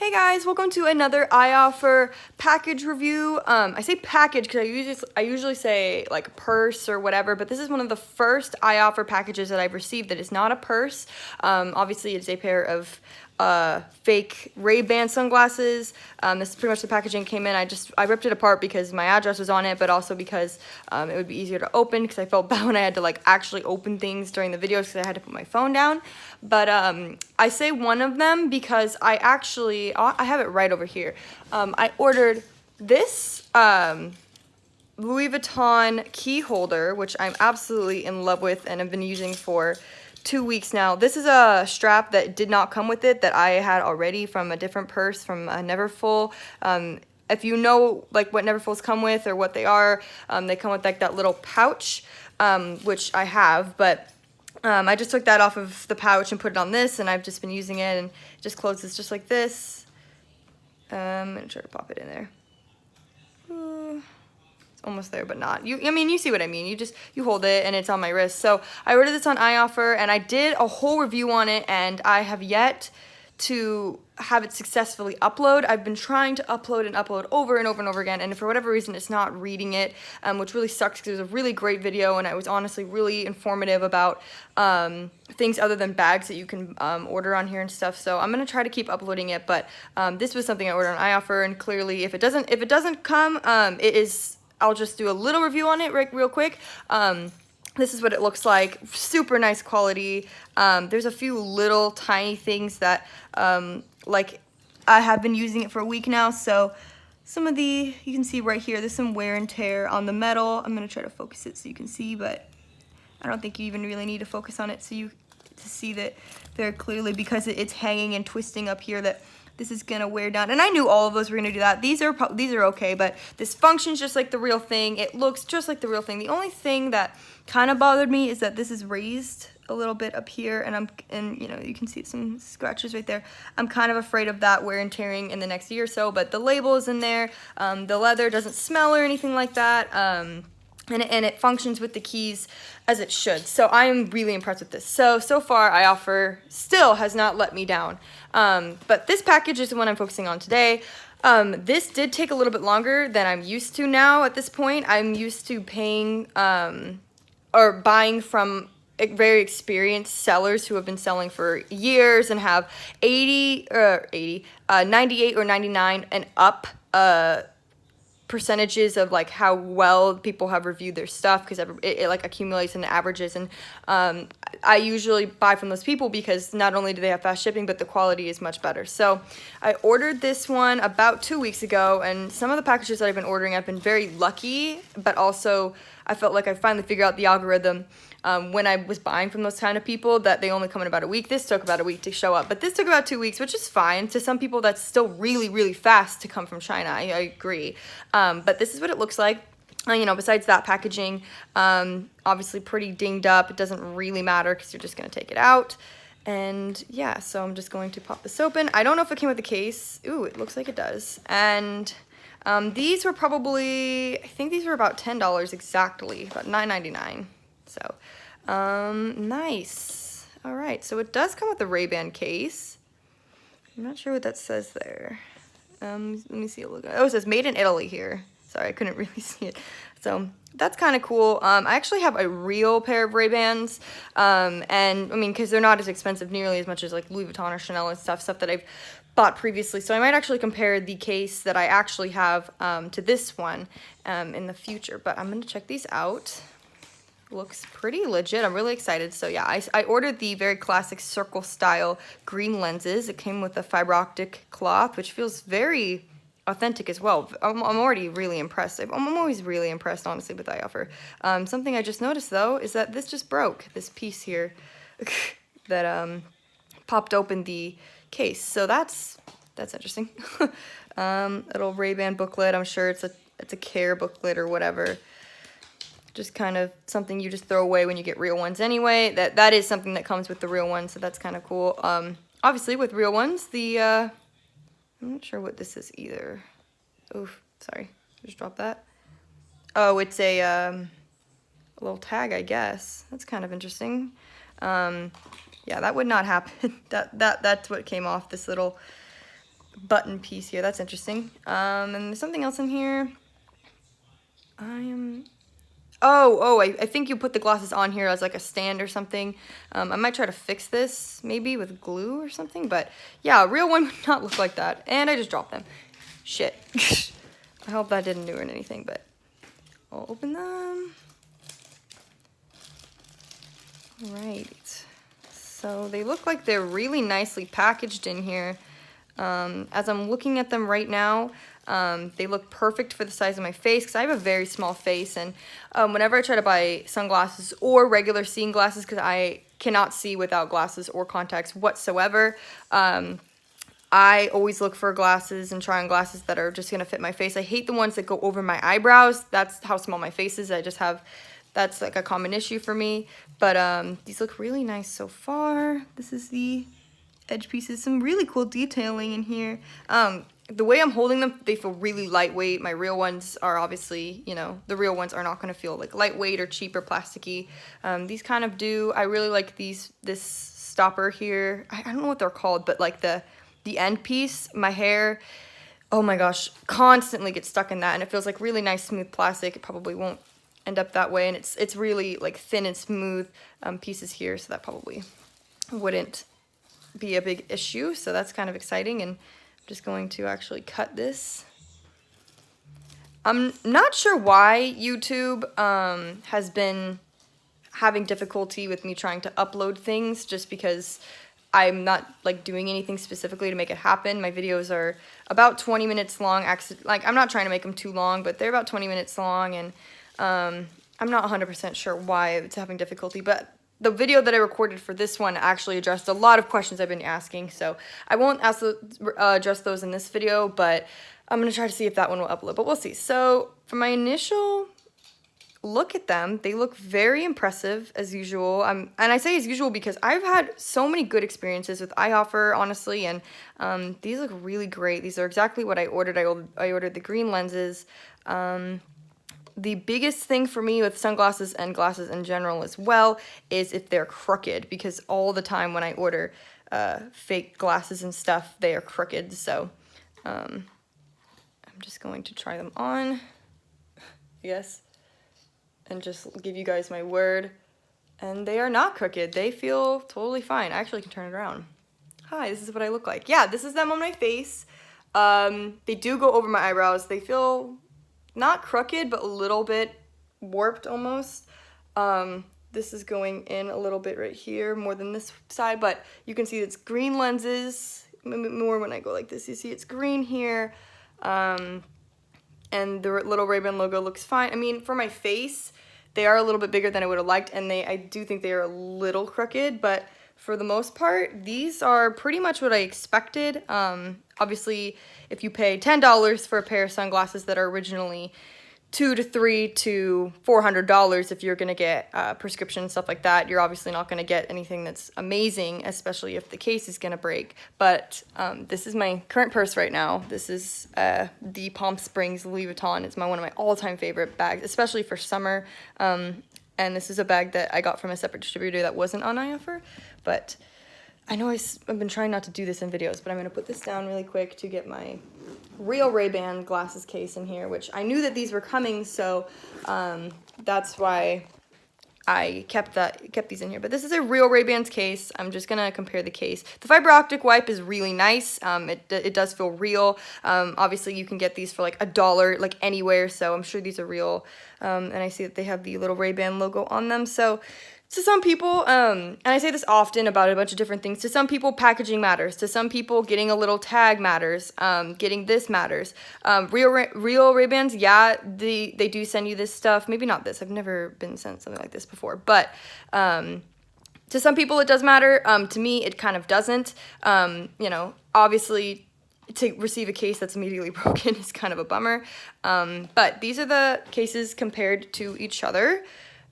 Hey guys, welcome to another Ioffer package review. I say package because I usually say like purse or whatever, but this is one of the first Ioffer packages that I've received that is not a purse. Obviously, it's a pair of fake Ray-Ban sunglasses. This is pretty much the packaging came in. I ripped it apart because my address was on it, but also because it would be easier to open because I felt bad when I had to like actually open things during the videos because I had to put my phone down. But I say one of them because I have it right over here. I ordered this Louis Vuitton key holder, which I'm absolutely in love with and have been using for 2 weeks now. This is a strap that did not come with it that I had already from a different purse from Neverfull. If you know like what Neverfulls come with or what they are, they come with like that little pouch, which I have, but I just took that off of the pouch and put it on this, and I've just been using it, and it just closes just like this. I'm gonna try to pop it in there. Almost there, but not. I mean, you see what I mean. You hold it and it's on my wrist. So I ordered this on Ioffer and I did a whole review on it, and I have yet to have it successfully upload. I've been trying to upload and upload over and over and over again, and for whatever reason it's not reading it, which really sucks because it was a really great video and it was honestly really informative about things other than bags that you can order on here and stuff. So I'm gonna try to keep uploading it, but this was something I ordered on Ioffer, and clearly if it doesn't come, I'll just do a little review on it real quick. This is what it looks like. Super nice quality. There's a few little tiny things that, like, I have been using it for a week now. So some of you can see right here, there's some wear and tear on the metal. I'm gonna try to focus it so you can see, but I don't think you even really need to focus on it to see that very clearly, because it's hanging and twisting up here, that this is gonna wear down. And I knew all of those were gonna do that. These are okay, but this functions just like the real thing. It looks just like the real thing. The only thing that kind of bothered me is that this is raised a little bit up here, and you know, you can see some scratches right there. I'm kind of afraid of that wear and tearing in the next year or so, but the label is in there. The leather doesn't smell or anything like that. And it functions with the keys as it should. So I'm really impressed with this. So far, Ioffer still has not let me down. But this package is the one I'm focusing on today. This did take a little bit longer than I'm used to now at this point. I'm used to paying or buying from very experienced sellers who have been selling for years and have 98 or 99 and up percentages of like how well people have reviewed their stuff, because it like accumulates and averages, and I usually buy from those people because not only do they have fast shipping, but the quality is much better. So I ordered this one about 2 weeks ago, and some of the packages that I've been ordering, I've been very lucky, but also I felt like I finally figured out the algorithm when I was buying from those kind of people that they only come in about a week. This took about a week to show up, but this took about 2 weeks, which is fine. To some people, that's still really, really fast to come from China. I agree. But this is what it looks like. You know, besides that packaging, obviously pretty dinged up. It doesn't really matter because you're just going to take it out. And yeah, so I'm just going to pop this open. I don't know if it came with the case. Ooh, it looks like it does. And these were probably, I think these were about $10 exactly, about $9.99. So, nice. All right, so it does come with a Ray-Ban case. I'm not sure what that says there. Let me see a look. Oh, it says made in Italy here. Sorry, I couldn't really see it. So that's kind of cool. I actually have a real pair of Ray-Bans, and I mean, because they're not as expensive nearly as much as like Louis Vuitton or Chanel and stuff that I've bought previously. So I might actually compare the case that I actually have to this one in the future. But I'm going to check these out. Looks pretty legit. I'm really excited. So yeah, I ordered the very classic circle style green lenses. It came with a fiber optic cloth, which feels very authentic as well. I'm already really impressed. I'm always really impressed, honestly, with Ioffer. Something I just noticed though is that this just broke, this piece here that popped open the case. So that's interesting. Little Ray-Ban booklet. I'm sure it's a care booklet or whatever. Just kind of something you just throw away when you get real ones anyway. That is something that comes with the real ones, so that's kind of cool. Obviously with real ones, I'm not sure what this is either. Oof, sorry, just dropped that. Oh, it's a little tag, I guess. That's kind of interesting. Yeah, that would not happen. That's what came off, this little button piece here. That's interesting. And there's something else in here. I think you put the glasses on here as like a stand or something. I might try to fix this maybe with glue or something, but yeah, a real one would not look like that. And I just dropped them. Shit. I hope that didn't ruin anything, but I'll open them. All right. So they look like they're really nicely packaged in here. As I'm looking at them right now, they look perfect for the size of my face because I have a very small face, and whenever I try to buy sunglasses or regular seeing glasses, because I cannot see without glasses or contacts whatsoever, I always look for glasses and try on glasses that are just going to fit my face. I hate the ones that go over my eyebrows. That's how small my face is. That's like a common issue for me. But these look really nice so far. This is the edge pieces. Some really cool detailing in here. The way I'm holding them, they feel really lightweight. My real ones are obviously, you know, the real ones are not going to feel like lightweight or cheap or plasticky. These kind of do. I really like this stopper here. I don't know what they're called, but like the end piece, my hair, oh my gosh, constantly gets stuck in that, and it feels like really nice smooth plastic. It probably won't end up that way, and it's really like thin and smooth pieces here, so that probably wouldn't be a big issue. So that's kind of exciting, and I'm just going to actually cut this. I'm not sure why YouTube has been having difficulty with me trying to upload things, just because I'm not like doing anything specifically to make it happen. My videos are about 20 minutes long. Like, I'm not trying to make them too long, but they're about 20 minutes long, and I'm not 100% sure why it's having difficulty, but the video that I recorded for this one actually addressed a lot of questions I've been asking, so I won't address those in this video, but I'm going to try to see if that one will upload, but we'll see. So for my initial look at them, they look very impressive as usual. And I say as usual because I've had so many good experiences with Ioffer, honestly, and these look really great. These are exactly what I ordered. I ordered the green lenses. The biggest thing for me with sunglasses and glasses in general as well is if they're crooked, because all the time when I order fake glasses and stuff, they are crooked. So I'm just going to try them on, I guess, and just give you guys my word. And they are not crooked. They feel totally fine. I actually can turn it around. Hi, this is what I look like. Yeah, this is them on my face. They do go over my eyebrows. They feel not crooked, but a little bit warped almost. This is going in a little bit right here, more than this side, but you can see it's green lenses. More when I go like this, you see it's green here. And the little Ray-Ban logo looks fine. I mean, for my face, they are a little bit bigger than I would have liked, and I do think they are a little crooked, but for the most part, these are pretty much what I expected. Obviously, if you pay $10 for a pair of sunglasses that are originally $200 to $300 to $400, if you're gonna get prescription and stuff like that, you're obviously not gonna get anything that's amazing, especially if the case is gonna break. But this is my current purse right now. This is the Palm Springs Louis Vuitton. It's one of my all-time favorite bags, especially for summer. And this is a bag that I got from a separate distributor that wasn't on Ioffer. But I know I've been trying not to do this in videos, but I'm going to put this down really quick to get my real Ray-Ban glasses case in here, which I knew that these were coming, so that's why I kept these in here. But this is a real Ray-Ban's case. I'm just going to compare the case. The fiber optic wipe is really nice. It does feel real. Obviously, you can get these for like $1 like anywhere, so I'm sure these are real. And I see that they have the little Ray-Ban logo on them. So to some people, and I say this often about a bunch of different things, to some people packaging matters. To some people getting a little tag matters. Getting this matters. Real Ray-Bans, yeah, they do send you this stuff. Maybe not this. I've never been sent something like this before. But to some people it does matter. To me, it kind of doesn't. You know, obviously, to receive a case that's immediately broken is kind of a bummer. But these are the cases compared to each other.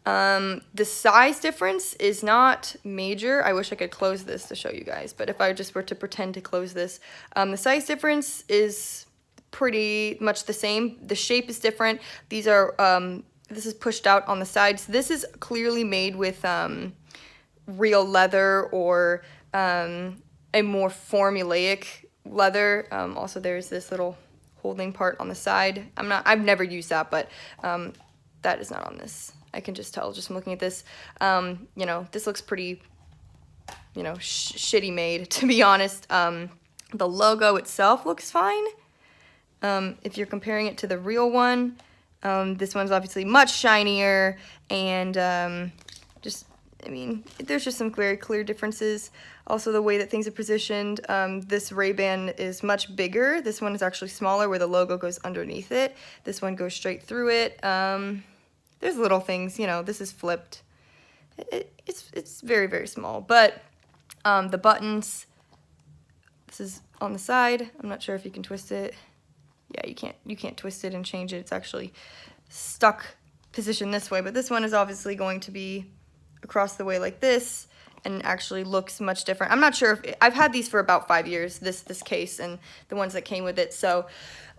The size difference is not major. I wish I could close this to show you guys, but if I just were to pretend to close this, the size difference is pretty much the same. The shape is different. These are, this is pushed out on the sides. This is clearly made with, real leather or, a more formulaic leather. Also, there's this little holding part on the side. I've never used that, but that is not on this. I can just tell just from looking at this. You know, this looks pretty, you know, shitty made, to be honest. The logo itself looks fine. If you're comparing it to the real one, this one's obviously much shinier, and just, I mean, there's just some very clear differences. Also, the way that things are positioned, this Ray-Ban is much bigger. This one is actually smaller, where the logo goes underneath it. This one goes straight through it. There's little things, you know, this is flipped. It's very, very small, but the buttons, this is on the side. I'm not sure if you can twist it. Yeah, you can't twist it and change it. It's actually stuck positioned this way, but this one is obviously going to be across the way like this, and actually looks much different. I'm not sure if I've had these for about 5 years, this case and the ones that came with it, so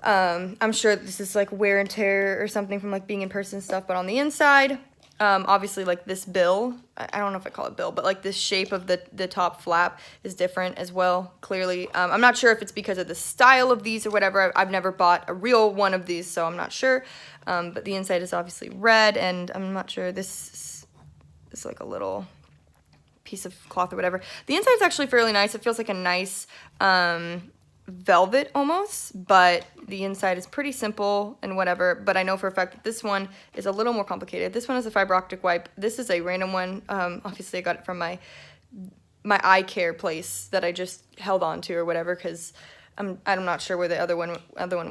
I'm sure this is like wear and tear or something from like being in person stuff. But on the inside, obviously, like this bill, I don't know if I call it bill, but like this shape of the top flap is different as well, clearly. I'm not sure if it's because of the style of these or whatever. I've never bought a real one of these, so I'm not sure. But the inside is obviously red, and I'm not sure, this is like a little piece of cloth or whatever. The inside is actually fairly nice. It feels like a nice velvet almost, but the inside is pretty simple and whatever. But I know for a fact that this one is a little more complicated. This one is a fiber optic wipe. This is a random one. Obviously I got it from my eye care place that I just held on to or whatever, because I'm not sure where the other one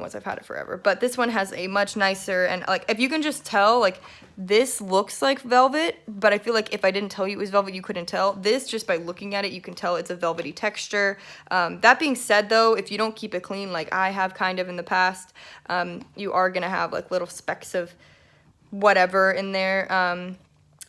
was. I've had it forever. But this one has a much nicer, and like, if you can just tell, like, this looks like velvet, but I feel like if I didn't tell you it was velvet, you couldn't tell. This, just by looking at it, you can tell it's a velvety texture. That being said, though, if you don't keep it clean, like I have kind of in the past, you are gonna have like little specks of whatever in there.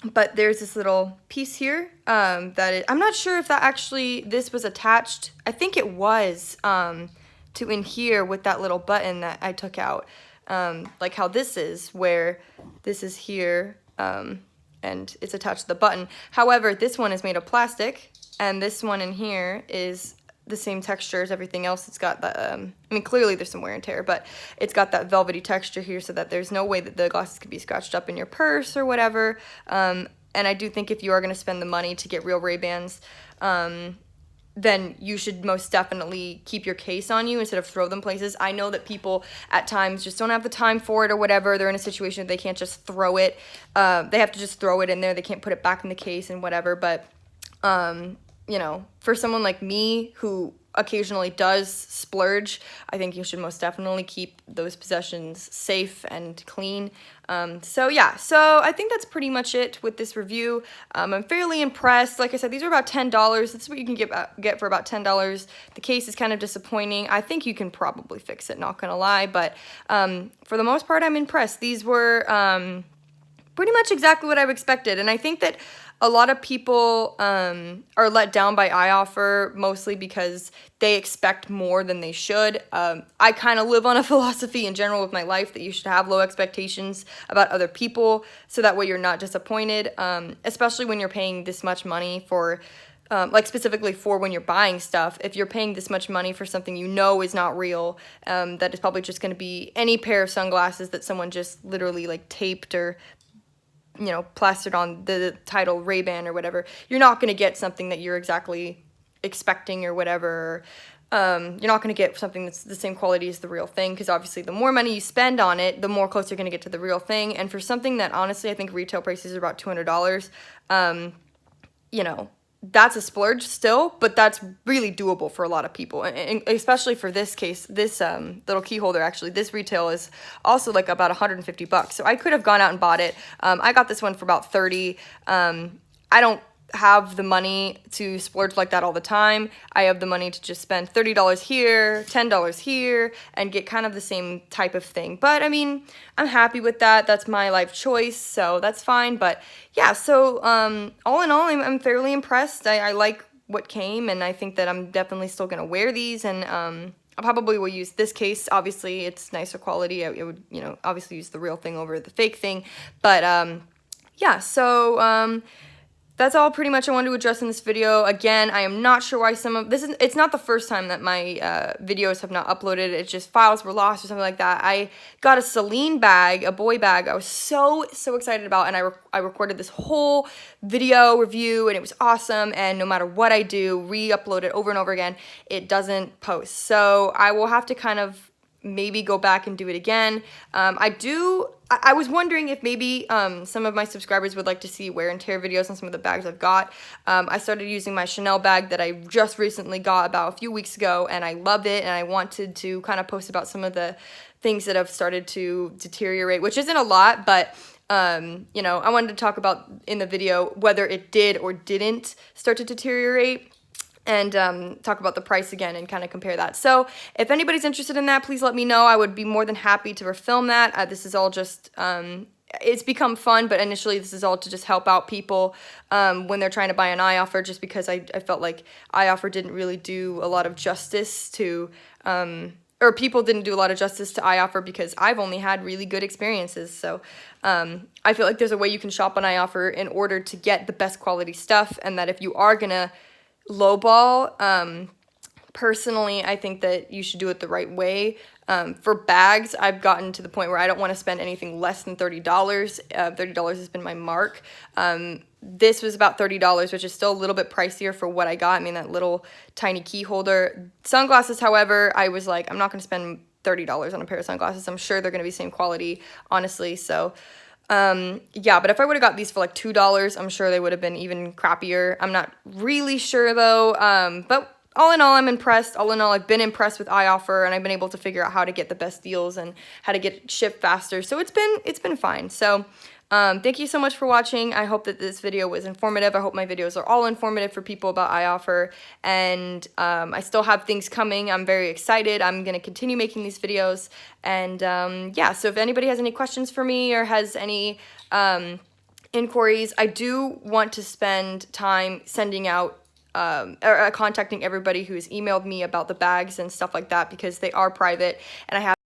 But there's this little piece here I'm not sure if that actually, this was attached. I think it was to in here with that little button that I took out. Like how this is, where this is here and it's attached to the button. However, this one is made of plastic, and this one in here is the same texture as everything else. It's got the, I mean, clearly there's some wear and tear, but it's got that velvety texture here, so that there's no way that the glasses could be scratched up in your purse or whatever. And I do think if you are going to spend the money to get real Ray-Bans, then you should most definitely keep your case on you instead of throw them places. I know that people at times just don't have the time for it or whatever. They're in a situation that they can't just throw it. They have to just throw it in there. They can't put it back in the case and whatever, but you know, for someone like me who occasionally does splurge, I think you should most definitely keep those possessions safe and clean. So yeah, so I think that's pretty much it with this review. I'm fairly impressed. Like I said, these are about $10. That's what you can get for about $10. The case is kind of disappointing. I think you can probably fix it, not gonna lie, but for the most part, I'm impressed. These were pretty much exactly what I've expected, and I think that a lot of people are let down by Ioffer, mostly because they expect more than they should. I kind of live on a philosophy in general with my life that you should have low expectations about other people, so that way you're not disappointed, especially when you're paying this much money for, like specifically for when you're buying stuff. If you're paying this much money for something you know is not real, that is probably just going to be any pair of sunglasses that someone just literally like taped or, you know, plastered on the title Ray-Ban or whatever. You're not going to get something that you're exactly expecting or whatever. You're not going to get something that's the same quality as the real thing, because obviously the more money you spend on it, the more close you're going to get to the real thing. And for something that honestly I think retail prices are about $200, you know, that's a splurge still, but that's really doable for a lot of people, and especially for this case, this little key holder. Actually, this retail is also like about $150, so I could have gone out and bought it. I got this one for about $30. I don't have the money to splurge like that all the time. I have the money to just spend $30 here, $10 here, and get kind of the same type of thing. But I mean, I'm happy with that. That's my life choice, so that's fine. But yeah, so all in all, I'm fairly impressed. I like what came, and I think that I'm definitely still gonna wear these, and I probably will use this case. Obviously, it's nicer quality. I would, you know, obviously use the real thing over the fake thing. But yeah, so that's all pretty much I wanted to address in this video. Again, I am not sure why it's not the first time that my videos have not uploaded. It's just files were lost or something like that. I got a Celine bag, a boy bag, I was so excited about, and I recorded this whole video review, and it was awesome, and no matter what I do, re-upload it over and over again, it doesn't post. So I will have to kind of maybe go back and do it again. I was wondering if maybe some of my subscribers would like to see wear and tear videos on some of the bags I've got. I started using my Chanel bag that I just recently got about a few weeks ago, and I loved it, and I wanted to kind of post about some of the things that have started to deteriorate, which isn't a lot, but you know, I wanted to talk about in the video whether it did or didn't start to deteriorate, and talk about the price again and kind of compare that. So if anybody's interested in that, please let me know. I would be more than happy to refilm that. This is all just, it's become fun, but initially this is all to just help out people when they're trying to buy an Ioffer, just because I felt like Ioffer didn't really do a lot of justice to, or people didn't do a lot of justice to Ioffer, because I've only had really good experiences. So I feel like there's a way you can shop on Ioffer in order to get the best quality stuff, and that if you are gonna lowball, personally, I think that you should do it the right way. For bags, I've gotten to the point where I don't want to spend anything less than $30. $30 has been my mark. This was about $30, which is still a little bit pricier for what I got. I mean, that little tiny key holder. Sunglasses, however, I was like, I'm not going to spend $30 on a pair of sunglasses. I'm sure they're going to be same quality, honestly. So yeah, but if I would have got these for like $2, I'm sure they would have been even crappier. I'm not really sure though. But all in all, I'm impressed. All in all, I've been impressed with Ioffer, and I've been able to figure out how to get the best deals and how to get it shipped faster. So it's been fine. So thank you so much for watching. I hope that this video was informative. I hope my videos are all informative for people about Ioffer, and I still have things coming. I'm very excited. I'm going to continue making these videos, and yeah, so if anybody has any questions for me or has any inquiries, I do want to spend time sending out or contacting everybody who's emailed me about the bags and stuff like that, because they are private, and I have